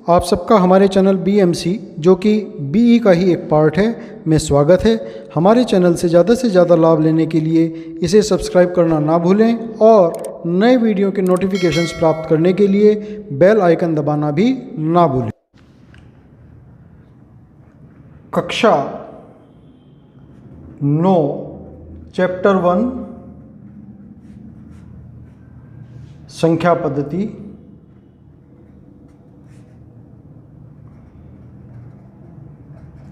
आप सबका हमारे चैनल BMC जो कि BE का ही एक पार्ट है में स्वागत है। हमारे चैनल से ज़्यादा लाभ लेने के लिए इसे सब्सक्राइब करना ना भूलें और नए वीडियो के नोटिफिकेशंस प्राप्त करने के लिए बेल आइकन दबाना भी ना भूलें। कक्षा 9 चैप्टर 1 संख्या पद्धति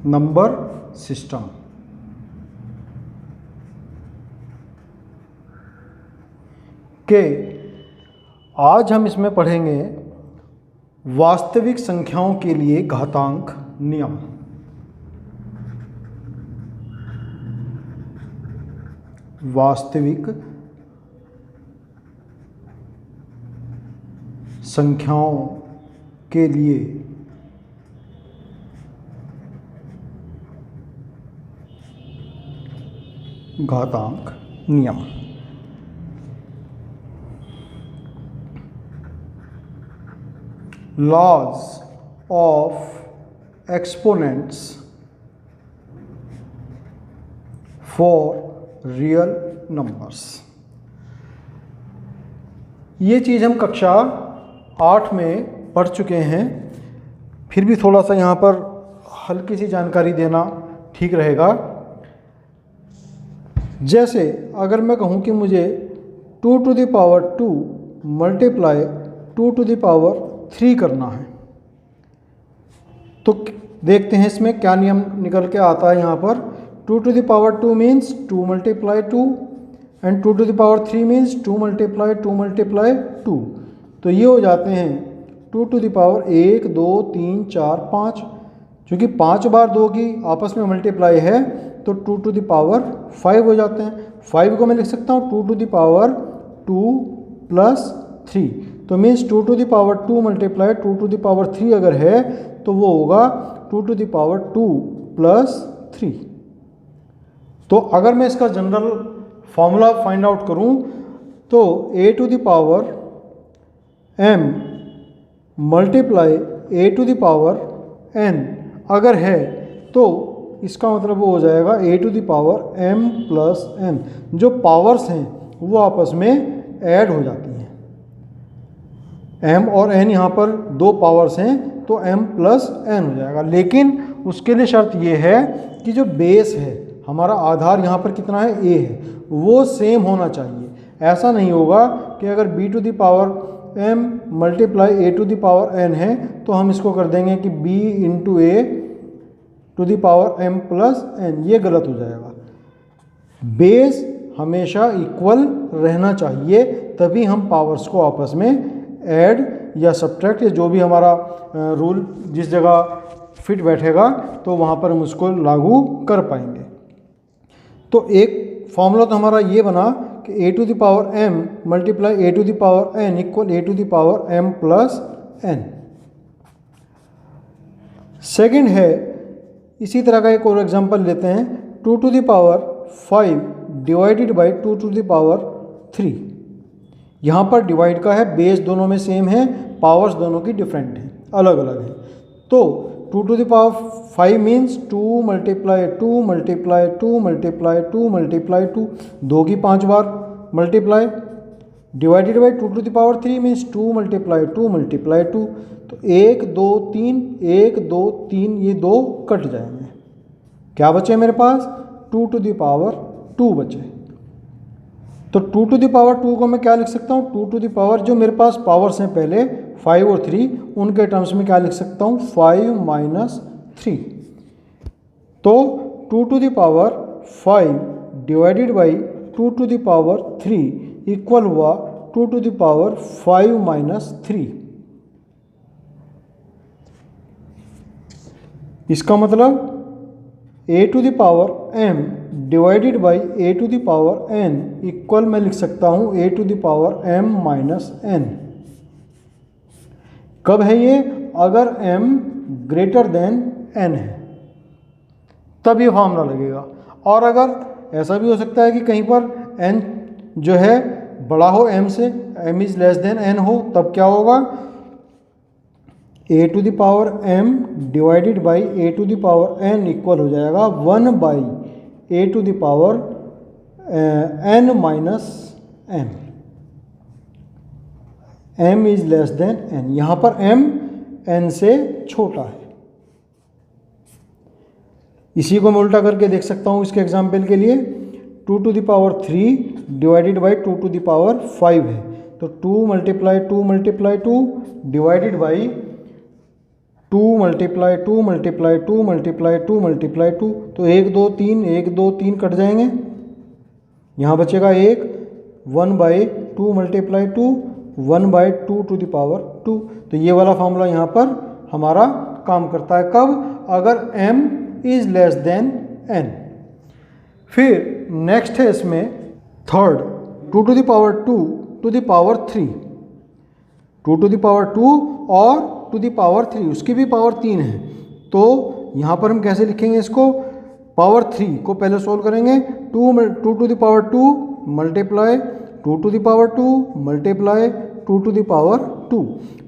नंबर सिस्टम के आज हम इसमें पढ़ेंगे वास्तविक संख्याओं के लिए घातांक नियम। वास्तविक संख्याओं के लिए घातांक नियम। Laws of exponents for real numbers. ये चीज़ हम कक्षा 8 में पढ़ चुके हैं, फिर भी थोड़ा सा यहाँ पर हल्की सी जानकारी देना ठीक रहेगा। जैसे अगर मैं कहूँ कि मुझे 2 to the power 2 multiply 2 to the power 3 करना है, तो देखते हैं इसमें क्या नियम निकल के आता है। यहाँ पर 2 to the power 2 means 2 multiply 2 and 2 to the power 3 means 2 multiply 2 multiply 2। तो ये हो जाते हैं 2 to the power 1 2 3 4 5, क्योंकि 5 बार 2 की आपस में मल्टीप्लाई है तो 2 to the power 5 हो जाते हैं। 5 को मैं लिख सकता हूँ 2 to the power 2 plus 3, तो means 2 to the power 2 multiply 2 to the power 3 अगर है तो वो होगा 2 to the power 2 plus 3। तो अगर मैं इसका जनरल फॉर्मूला फाइंड आउट करूँ तो a to the power m multiply a to the power n अगर है तो इसका मतलब वो हो जाएगा a to the power m plus n। जो पावर्स हैं वो आपस में ऐड हो जाती हैं। m और n यहाँ पर दो पावर्स हैं तो m plus n हो जाएगा, लेकिन उसके लिए शर्त ये है कि जो बेस है हमारा आधार यहाँ पर कितना है a है वो सेम होना चाहिए। ऐसा नहीं होगा कि अगर b to the power m multiply a to the power n है तो हम इसको कर देंगे कि b into a to the power m plus n, ये गलत हो जाएगा। बेस हमेशा इक्वल रहना चाहिए, तभी हम पावर्स को आपस में ऐड या सब्ट्रैक्ट या जो भी हमारा रूल जिस जगह फिट बैठेगा तो वहाँ पर हम उसको लागू कर पाएंगे। तो एक फॉर्मूला तो हमारा ये बना कि a to the power m multiply a to the power n equal a to the power m plus n। Second है, इसी तरह का एक और एग्जांपल लेते हैं 2 to the power 5 divided by 2 to the power 3। यहाँ पर डिवाइड का है, बेस दोनों में सेम है, पावर्स दोनों की डिफरेंट हैं, अलग अलग है। तो 2 to the power 5 means 2 multiply 2 multiply 2 multiply 2 multiply 2, 2 की 5 बार multiply divided by 2 to the power 3 means 2 multiply 2 multiply 2। तो 1 2 3 1 2 3 ये 2 कट जाएंगे, क्या बचे मेरे पास 2 to the power 2 बचे। तो 2 to the power 2 को मैं क्या लिख सकता हूँ 2 to the power जो मेरे पास पावर्स हैं पहले 5 और 3 उनके टर्म्स में क्या लिख सकता हूँ 5 माइनस 3। तो 2 to the power 5 divided by 2 to the power 3 equal हुआ 2 to the power 5 माइनस 3। इसका मतलब a to the power m divided by a to the power n equal मैं लिख सकता हूँ a to the power m minus n। कब है ये, अगर m ग्रेटर देन n है तब ये फॉर्मूला लगेगा। और अगर ऐसा भी हो सकता है कि कहीं पर n जो है बड़ा हो m से, m is less than n हो, तब क्या होगा a to the power m divided by a to the power n equal हो जाएगा 1 by a to the power n minus n। m is less than n, यहाँ पर m n से छोटा है। इसी को मैं उल्टा करके देख सकता हूँ इसके एग्जाम्पल के लिए। 2 to the power 3 divided by 2 to the power 5 है, तो 2 multiply 2 multiply 2 divided by 2 multiply 2 multiply 2 multiply 2 multiply 2, तो 1 2 3 1 2 3 कट जाएंगे, यहाँ बचेगा 1 1 by 2 multiply 2 1 by 2 to the power 2। तो ये वाला फॉर्मूला यहाँ पर हमारा काम करता है। कब? अगर m is less than n। फिर नेक्स्ट है इसमें third, 2 to the power 2 to the power 3, 2 to the power 2 और टू द पावर 3, उसकी भी पावर 3 है। तो यहाँ पर हम कैसे लिखेंगे इसको? पावर 3 को पहले सोल्व करेंगे, 2 to the power 2 multiply 2 to the power 2 multiply 2 to the power 2।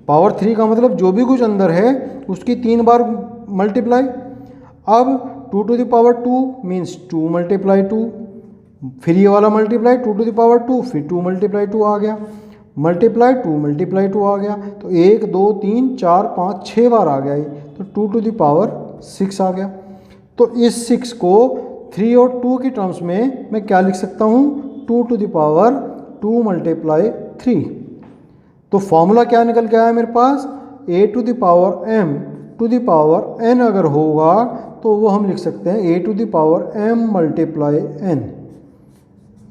Power 3 का मतलब जो भी कुछ अंदर है उसकी 3 बार मल्टीप्लाई। अब 2 to the power 2 means 2 multiply 2, फिर ये वाला मल्टीप्लाई 2 टू द पावर 2, फिर 2 मल्टीप्लाई 2 आ गया, मल्टीप्लाई 2 मल्टीप्लाई 2 आ गया, तो 1 2 3 4 5 6 बार आ गया ये, तो 2 टू द पावर 6 आ गया। तो इस 6 को 3 और 2 की टर्म्स में मैं क्या लिख सकता हूँ? 2 टू द पावर 2 मल्टीप्लाई 3। तो फॉर्मूला क्या निकल के आया मेरे पास? a to the power m to the power n अगर होगा तो वो हम लिख सकते हैं a to the power m multiply n।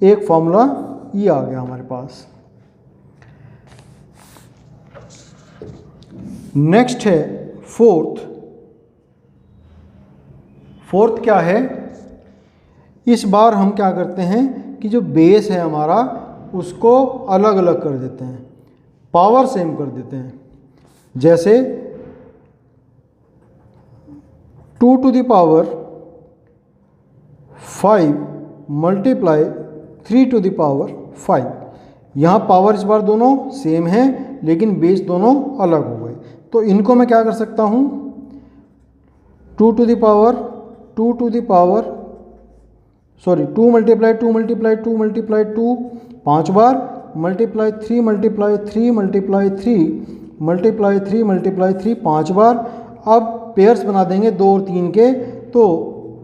एक फॉर्मूला ये आ गया हमारे पास। नेक्स्ट है फोर्थ क्या है? इस बार हम क्या करते हैं कि जो बेस है हमारा उसको अलग अलग कर देते हैं, पावर सेम कर देते हैं। जैसे 2 to the power 5 multiply 3 to the power 5। यहाँ पावर इस बार दोनों सेम है लेकिन बेस दोनों अलग हो गए, तो इनको मैं क्या कर सकता हूँ? 2 to the power 2 multiply 2 multiply 2 multiply 2 5 बार, multiply 3 multiply 3 multiply 3 multiply 3 multiply 3 5 बार। अब पेयर्स बना देंगे 2 और 3 के, तो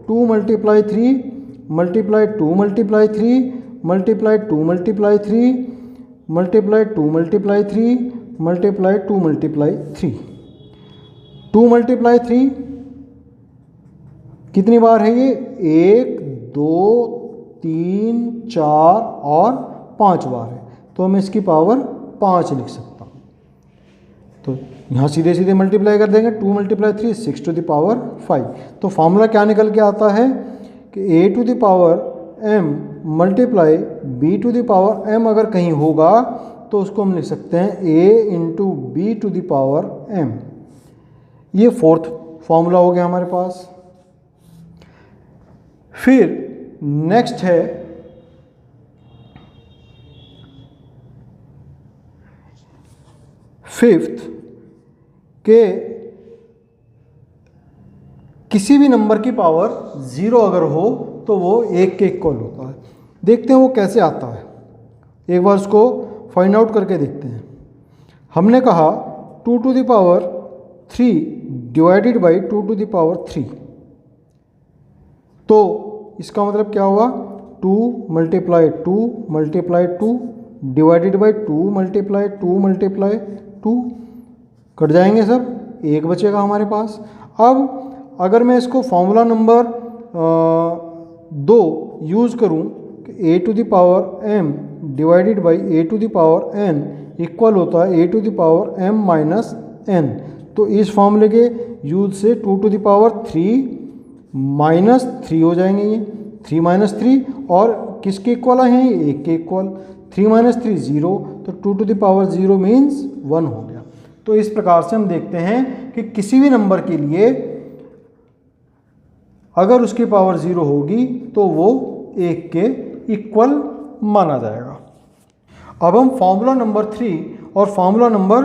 2 multiply 3 multiply 2 multiply 3 multiply 2 multiply 3 multiply 2 multiply 3 multiply 2 multiply 3। 2 multiply 3 कितनी बार है ये? 1 2 3 4 और 5 बार है, तो मैं इसकी पावर 5 लिख सकता हूँ। तो यहाँ सीधे सीधे मल्टीप्लाई कर देंगे, 2 मल्टीप्लाई 3 6 टू द पावर 5। तो फॉर्मूला क्या निकल के आता है कि a to the power m multiply b to the power m अगर कहीं होगा तो उसको हम लिख सकते हैं a into B to the power m। ये फोर्थ फॉर्मूला हो गया हमारे पास। फिर नेक्स्ट है फिफ्थ के किसी भी नंबर की पावर 0 अगर हो तो वो 1 के इक्वल होता है। देखते हैं वो कैसे आता है, एक बार उसको फाइंड आउट करके देखते हैं। हमने कहा 2 to the power 3 divided by 2 to the power 3, तो इसका मतलब क्या हुआ? 2 multiply 2 multiply 2 divided by 2 multiply 2 multiply 2, cut जाएंगे सब, 1 बचेगा हमारे पास। अब अगर मैं इसको फॉर्मूला नंबर 2 यूज़ करूं कि a to the power m divided by a to the power n equal होता है a to the power m minus n, तो इस फॉर्मूले के यूज से 2 टू द पावर 3 माइनस 3 हो जाएंगे, ये 3 माइनस 3 और किसके इक्वल हैं? ये 1 के इक्वल। 3 माइनस 3 0, तो 2 टू द पावर 0 मीन्स 1 हो गया। तो इस प्रकार से हम देखते हैं कि किसी भी नंबर के लिए अगर उसकी पावर 0 होगी तो वो 1 के इक्वल माना जाएगा। अब हम फॉर्मूला नंबर 3 और formula number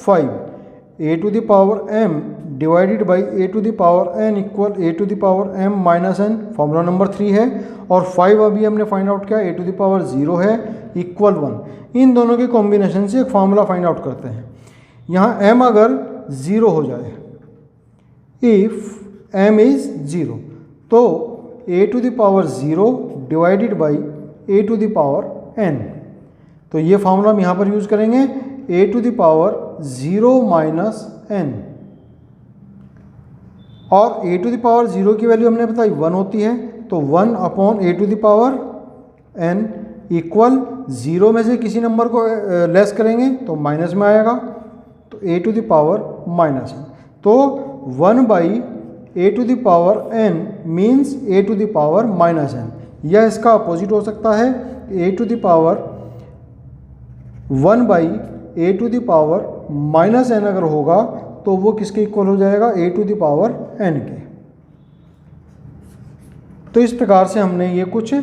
5 a to the power m divided by a to the power n equal a to the power m minus n, formula number 3 है। और 5 अभी हमने फाइंड आउट किया, ए टू द पावर 0 है equal 1। इन दोनों के combination से एक फार्मूला फाइंड आउट करते हैं। यहाँ m अगर 0 हो जाए, इफ m इज 0, तो a to the power 0 divided by a to the power n, तो ये फार्मूला हम यहाँ पर यूज़ करेंगे, a to the power 0 minus n। और ए टू द पावर 0 की वैल्यू हमने बताई 1 होती है, तो 1 upon a to the power n equal 0 में से किसी नंबर को लेस करेंगे तो माइनस में आएगा, तो a to the power minus n। तो 1 by a to the power n means a to the power minus n, या इसका अपोजिट हो सकता है, a to the power 1 by a to the power minus n अगर होगा तो वो किसके इक्वल हो जाएगा, a to the power n के। तो इस प्रकार से हमने ये कुछ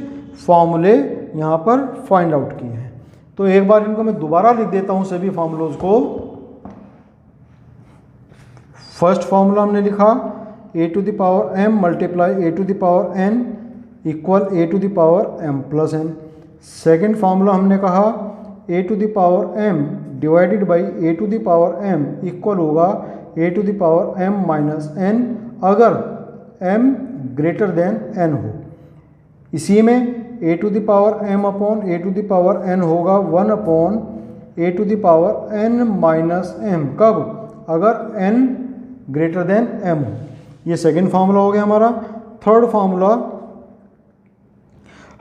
फॉर्मूले यहाँ पर फाइंड आउट किए हैं। तो एक बार इनको मैं दोबारा लिख देता हूँ सभी फॉर्मूलोज को। फर्स्ट फॉर्मूला हमने लिखा a to the power m multiply a to the power n equal a to the power m plus n। Second formula हमने कहा a to the power m divided by a to the power m equal होगा a to the power m minus n, अगर m greater than n हो। इसी में a to the power m upon a to the power n होगा 1 upon a to the power n minus m, कब, अगर n greater than m हो। ये second formula हो गया हमारा। थर्ड फार्मूला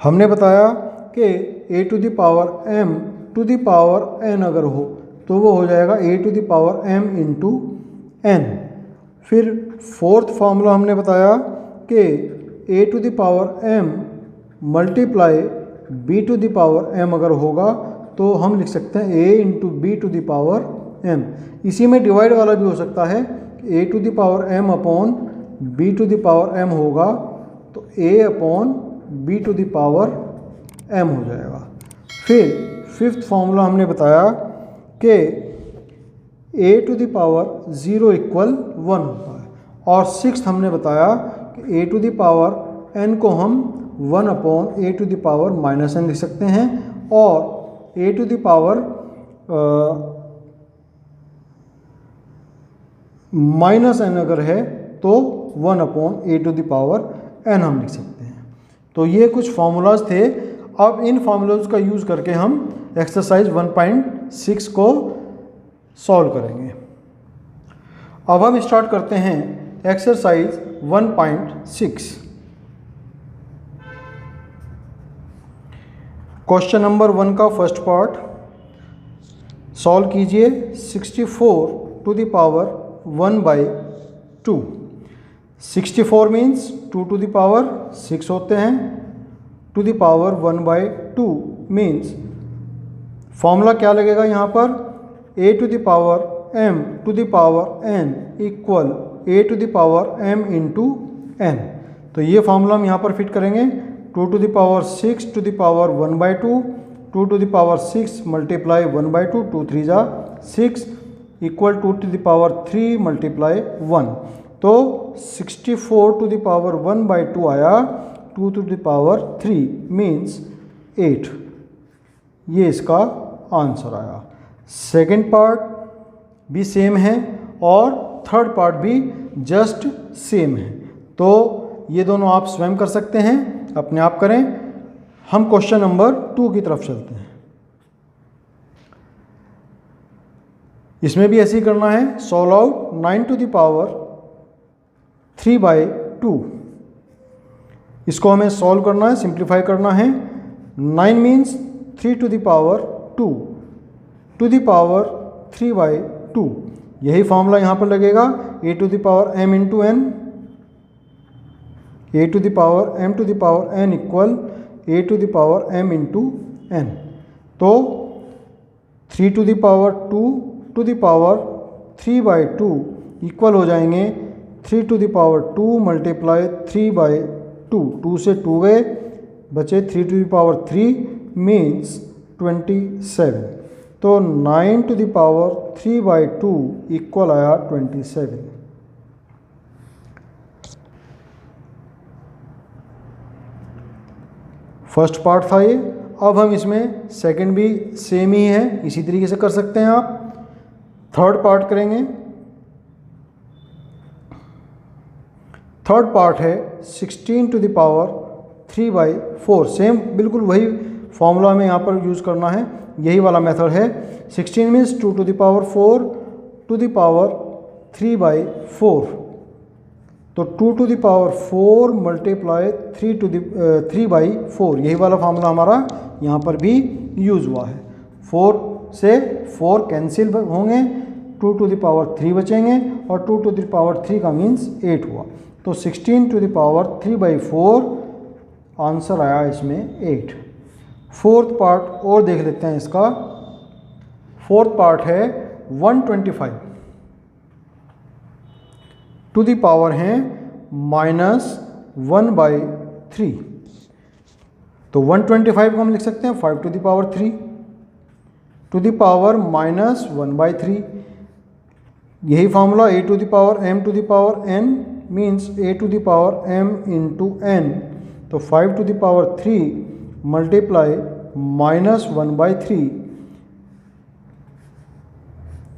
हमने बताया कि a to the power m to the power n अगर हो तो वो हो जाएगा a to the power m into n। फिर फोर्थ फार्मूला हमने बताया कि a to the power m multiply b to the power m अगर होगा तो हम लिख सकते हैं a into B to the power m। इसी में डिवाइड वाला भी हो सकता है, a to the power m upon b to the power m होगा तो a upon b to the power m हो जाएगा। फिर फिफ्थ फार्मूला हमने बताया कि a to the power 0 equal 1 होता है। और सिक्स्थ हमने बताया कि a to the power n को हम 1 upon a to the power minus n लिख सकते हैं, और a to the power minus n अगर है तो 1 upon a to the power n हम लिख सकते हैं। तो ये कुछ फार्मूलाज थे। अब इन फार्मूलाज का यूज़ करके हम एक्सरसाइज 1.6 को सॉल्व करेंगे। अब हम स्टार्ट करते हैं एक्सरसाइज 1.6। क्वेश्चन नंबर 1 का फर्स्ट पार्ट सॉल्व कीजिए। 64 to the power 1 by 2। 64 means 2 to the power 6 होते हैं, to the power 1 by 2 means formula क्या लगेगा यहाँ पर, a to the power m to the power n equal a to the power m into n। तो ये formula हम यहाँ पर फिट करेंगे। 2 to the power 6 to the power 1 by 2, 2 to the power 6 multiply 1 by 2, 2 3 जा 6 equal 2 to the power 3 multiply 1। तो 64 to the power 1 by 2 आया 2 to the power 3 means 8। ये इसका आंसर आया। सेकेंड पार्ट भी सेम है और थर्ड पार्ट भी जस्ट सेम है। तो ये दोनों आप स्वयं कर सकते हैं, अपने आप करें। हम क्वेश्चन नंबर 2 की तरफ चलते हैं। इसमें भी ऐसे ही करना है। Solve out 9 to the power 3 by 2। इसको हमें सॉल्व करना है, सिंप्लीफाई करना है। 9 means 3 to the power 2 to the power 3 by 2। यही फॉर्मूला यहाँ पर लगेगा, a to the power m into n, a to the power m to the power n equal a to the power m into n। तो 3 to the power 2 to the power 3 by 2 equal हो जाएंगे 3 to the power 2 multiply 3 by 2। 2 से 2 गए, बचे 3 to the power 3 means 27। तो 9 to the power 3/2 equal आया 27। First part था ये। अब हम इसमें सेकंड भी सेम ही है, इसी तरीके से कर सकते हैं आप। थर्ड पार्ट करेंगे। थर्ड पार्ट है 16 टू द पावर 3/4। सेम बिल्कुल वही फॉर्मूला हमें यहाँ पर यूज़ करना है, यही वाला मेथड है। 16 means 2 to the power 4 to the power 3/4। तो 2 टू द पावर 4 मल्टीप्लाई 3/4, यही वाला फार्मूला हमारा यहाँ पर भी यूज़ हुआ है। 4 से 4 कैंसिल होंगे, 2 टू द पावर 3 बचेंगे और 2 टू द पावर 3 का मीन्स 8 हुआ। तो 16 टू द पावर 3/4 आंसर आया इसमें 8। फोर्थ पार्ट और देख लेते हैं इसका। फोर्थ पार्ट है 125 टू द पावर है -1/3। तो 125 को हम लिख सकते हैं 5 to the power 3 to the power -1/3। यही formula a to the power m to the power n means a to the power m into n। तो 5 टू द पावर 3 मल्टीप्लाई -1/3,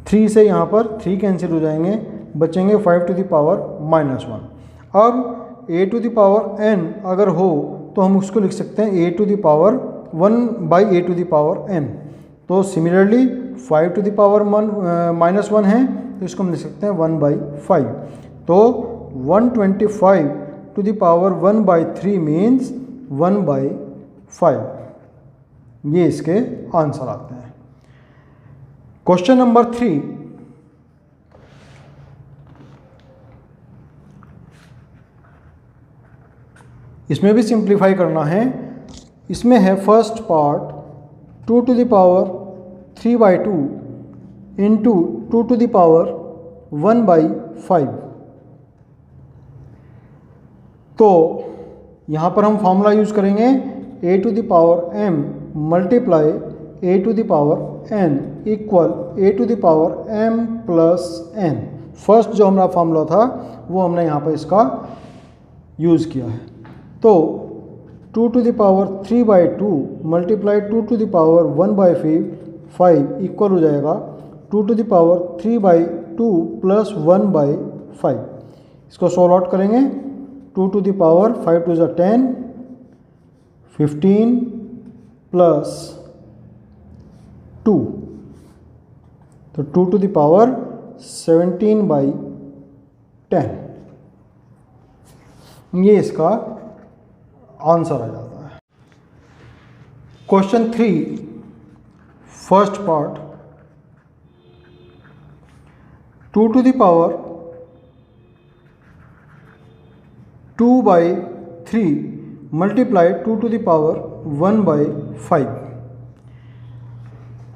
3 से यहाँ पर 3 कैंसिल हो जाएंगे, बचेंगे 5 टू द पावर -1। अब a to the power n अगर हो तो हम उसको लिख सकते हैं a to the power 1/a to the power n। तो सिमिलरली 5 टू द पावर -1 है तो इसको हम लिख सकते हैं 1/5। तो 125 टू द पावर 1/3 मीन्स 1/5। ये इसके आंसर आते हैं। क्वेश्चन नंबर 3, इसमें भी सिंप्लीफाई करना है। इसमें है first part 2 to the power 3/2 into 2 to the power 1/5। तो यहाँ पर हम फॉर्मूला यूज़ करेंगे a to the power m multiply a to the power n equal a to the power m plus n। First जो हमारा formula था वो हमने यहाँ पर इसका यूज़ किया है। तो 2 to the power 3/2 multiply 2 to the power 1/5 equal हो जाएगा 2 टू द पावर 3/2 प्लस 1/5। इसको सॉल्व आउट करेंगे। 2 to the power 5 to 10, 15 plus 2, तो 2 टू द पावर 17/10। ये इसका आंसर आ जाता है। Question 3 first part 2 to the power 2/3 multiply 2 to the power 1/5।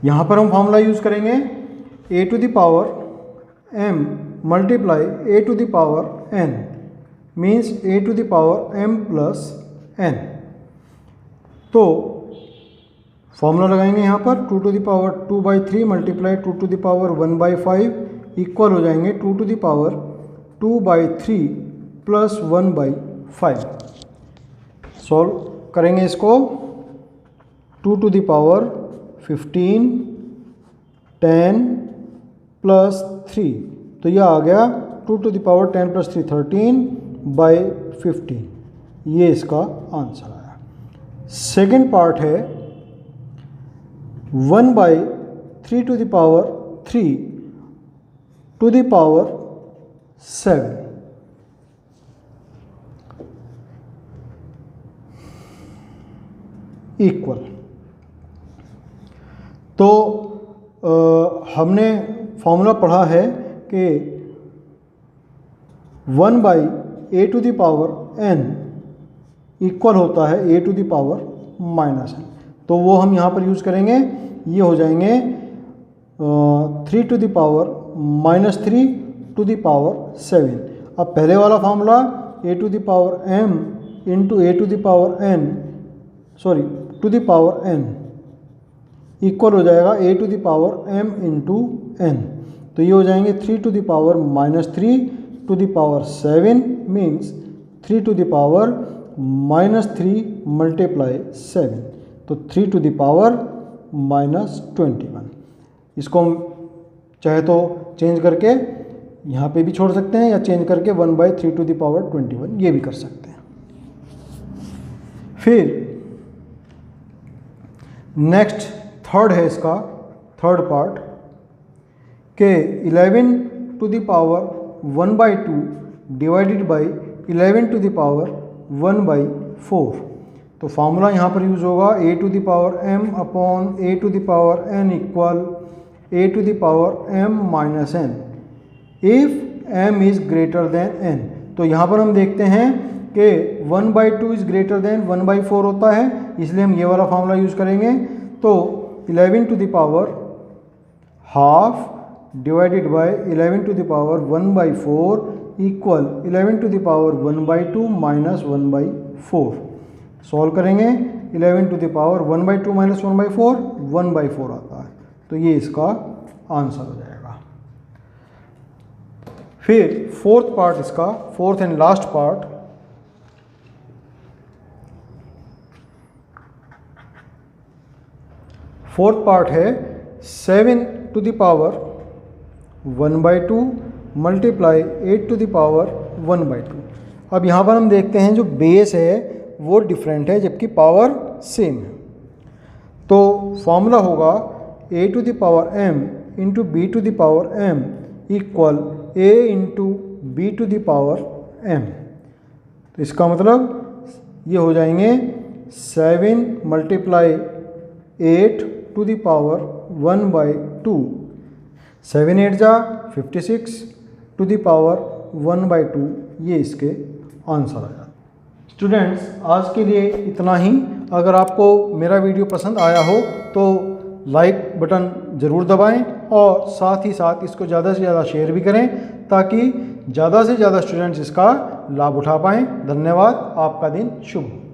यहाँ पर हम फॉर्मूला यूज़ करेंगे a to the power m multiply a to the power n means a to the power m plus n। तो formula लगाएंगे यहाँ पर 2 to the power 2/3 multiply 2 to the power 1/5 equal हो जाएंगे 2 to the power 2/3 plus 1/5। Solve करेंगे इसको। 2 to the power 15, 10 plus 3, तो यह आ गया 2 टू द पावर 10 प्लस 3 13/15। ये इसका आंसर आया। सेकेंड पार्ट है 1/3 to the power 3 to the power 7। Equal. तो हमने फॉर्मूला पढ़ा है कि 1/a to the power n equal होता है a to the power -n। तो वो हम यहाँ पर यूज़ करेंगे। ये हो जाएंगे 3 to the power -3 to the power 7। अब पहले वाला formula a to the power m into a to the power n to the power n equal हो जाएगा a to the power m into n। तो ये हो जाएंगे 3 to the power -3 to the power 7 means 3 to the power -3 multiply 7, तो 3 to the power -21। इसको हम चाहे तो चेंज करके यहाँ पे भी छोड़ सकते हैं या चेंज करके 1/3 टू द पावर 21 ये भी कर सकते हैं। फिर नेक्स्ट थर्ड है इसका थर्ड पार्ट के 11 to the power 1/2 divided by 11 to the power 1/4। तो फार्मूला यहाँ पर यूज होगा a to the power m upon a to the power n equal a to the power m minus n if m is greater than n। तो यहाँ पर हम देखते हैं कि 1/2 इज ग्रेटर देन 1/4 होता है, इसलिए हम ये वाला फार्मूला यूज करेंगे। तो 11 to the power half divided by 11 to the power 1/4 equal 11 to the power 1/2 minus 1/4। Solve करेंगे 11 टू द पावर 1/2 माइनस 1/4 1/4 आता है, तो ये इसका आंसर हो जाएगा। फिर फोर्थ पार्ट इसका, fourth and last part, fourth part है 7 to the power 1/2 multiply 8 to the power 1/2। अब यहाँ पर हम देखते हैं जो बेस है वो डिफरेंट है जबकि पावर सेम है। तो फॉर्मूला होगा a to the power m into B to the power m equal a into B to the power m। तो इसका मतलब ये हो जाएंगे 7 मल्टीप्लाई 8 टू द पावर 1/2, 7 8 जा 56 टू द पावर 1/2, ये इसके आंसर आ जाता है। स्टूडेंट्स आज के लिए इतना ही। अगर आपको मेरा वीडियो पसंद आया हो तो लाइक बटन ज़रूर दबाएं और साथ ही साथ इसको ज़्यादा से ज़्यादा शेयर भी करें ताकि ज़्यादा से ज़्यादा स्टूडेंट्स इसका लाभ उठा पाएँ। धन्यवाद, आपका दिन शुभ हो।